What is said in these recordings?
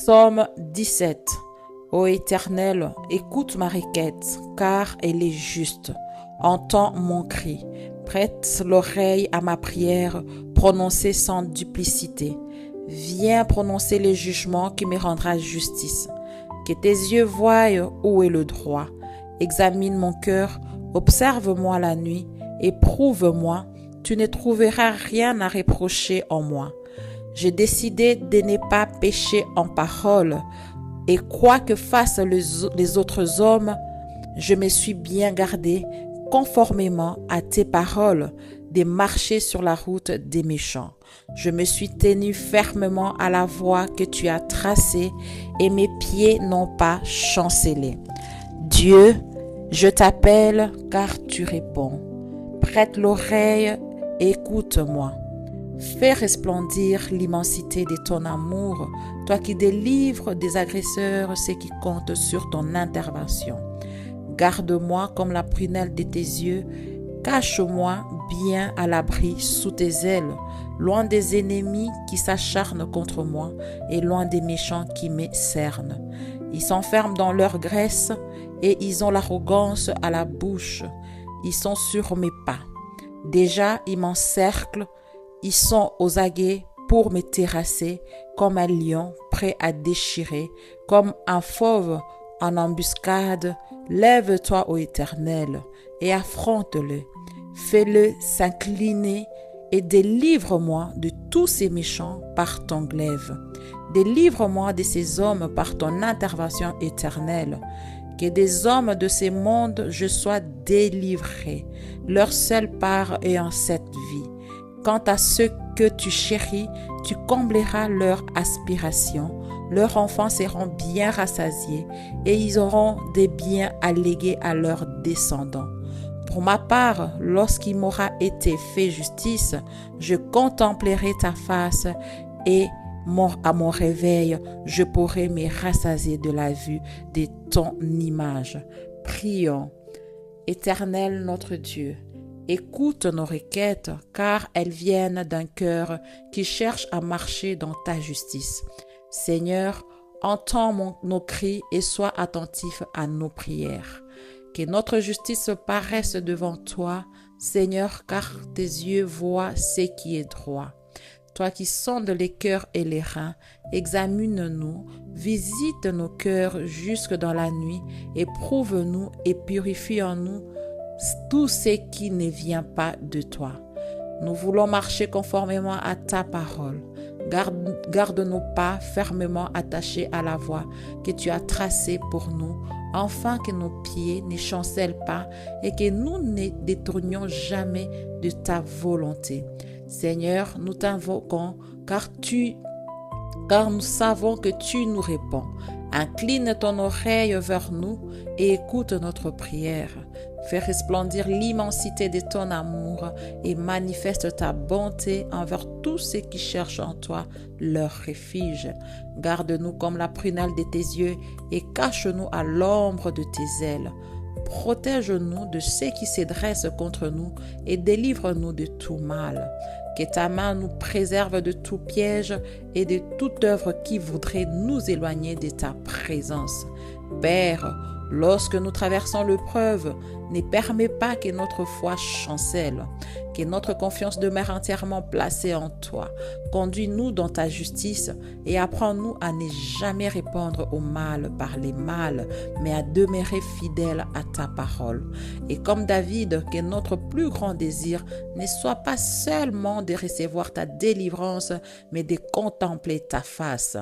Psaume 17. Ô Éternel, écoute ma requête, car elle est juste. Entends mon cri. Prête l'oreille à ma prière, prononcée sans duplicité. Viens prononcer les jugements qui me rendra justice. Que tes yeux voient où est le droit. Examine mon cœur, observe-moi la nuit, éprouve-moi. Tu ne trouveras rien à reprocher en moi. J'ai décidé de ne pas pécher en parole, et quoi que fassent les autres hommes, je me suis bien gardé, conformément à tes paroles, de marcher sur la route des méchants. Je me suis tenu fermement à la voie que tu as tracée, et mes pieds n'ont pas chancelé. Dieu, je t'appelle car tu réponds. Prête l'oreille, écoute-moi. Fais resplendir l'immensité de ton amour, toi qui délivres des agresseurs ceux qui comptent sur ton intervention. Garde-moi comme la prunelle de tes yeux, cache-moi bien à l'abri sous tes ailes, loin des ennemis qui s'acharnent contre moi et loin des méchants qui me cernent. Ils s'enferment dans leur graisse et ils ont l'arrogance à la bouche. Ils sont sur mes pas. Déjà, ils m'encerclent. Ils sont aux aguets pour me terrasser, comme un lion prêt à déchirer, comme un fauve en embuscade. Lève-toi, ô Éternel, et affronte-le. Fais-le s'incliner et délivre-moi de tous ces méchants par ton glaive. Délivre-moi de ces hommes par ton intervention éternelle. Que des hommes de ces mondes je sois délivré, leur seule part est en cette vie. Quant à ceux que tu chéris, tu combleras leur aspiration. Leurs enfants seront bien rassasiés et ils auront des biens à léguer à leurs descendants. Pour ma part, lorsqu'il m'aura été fait justice, je contemplerai ta face et à mon réveil, je pourrai me rassasier de la vue de ton image. Prions. Éternel notre Dieu, écoute nos requêtes, car elles viennent d'un cœur qui cherche à marcher dans ta justice. Seigneur, entends nos cris et sois attentif à nos prières. Que notre justice paraisse devant toi, Seigneur, car tes yeux voient ce qui est droit. Toi qui sondes les cœurs et les reins, examine-nous, visite nos cœurs jusque dans la nuit, éprouve-nous et purifie en nous tout ce qui ne vient pas de toi. Nous voulons marcher conformément à ta parole. Garde nos pas fermement attachés à la voie que tu as tracée pour nous, afin que nos pieds ne chancellent pas et que nous ne détournions jamais de ta volonté. Seigneur, nous t'invoquons car nous savons que tu nous réponds. Incline ton oreille vers nous et écoute notre prière. Fais resplendir l'immensité de ton amour et manifeste ta bonté envers tous ceux qui cherchent en toi leur refuge. Garde-nous comme la prunelle de tes yeux et cache-nous à l'ombre de tes ailes. Protège-nous de ceux qui se dressent contre nous et délivre-nous de tout mal. Que ta main nous préserve de tout piège et de toute œuvre qui voudrait nous éloigner de ta présence. Père, lorsque nous traversons l'épreuve, ne permets pas que notre foi chancelle, que notre confiance demeure entièrement placée en toi. Conduis-nous dans ta justice et apprends-nous à ne jamais répondre au mal par les mal, mais à demeurer fidèles à ta parole. Et comme David, que notre plus grand désir ne soit pas seulement de recevoir ta délivrance, mais de contempler ta face.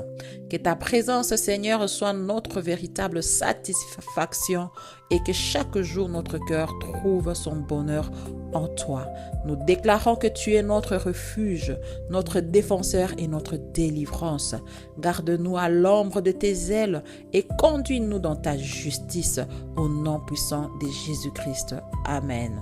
Que ta présence, Seigneur, soit notre véritable satisfaction et que chaque jour notre cœur trouve son bonheur en toi. Nous déclarons que tu es notre refuge, notre défenseur et notre délivrance. Garde-nous à l'ombre de tes ailes et conduis-nous dans ta justice au nom puissant de Jésus-Christ. Amen.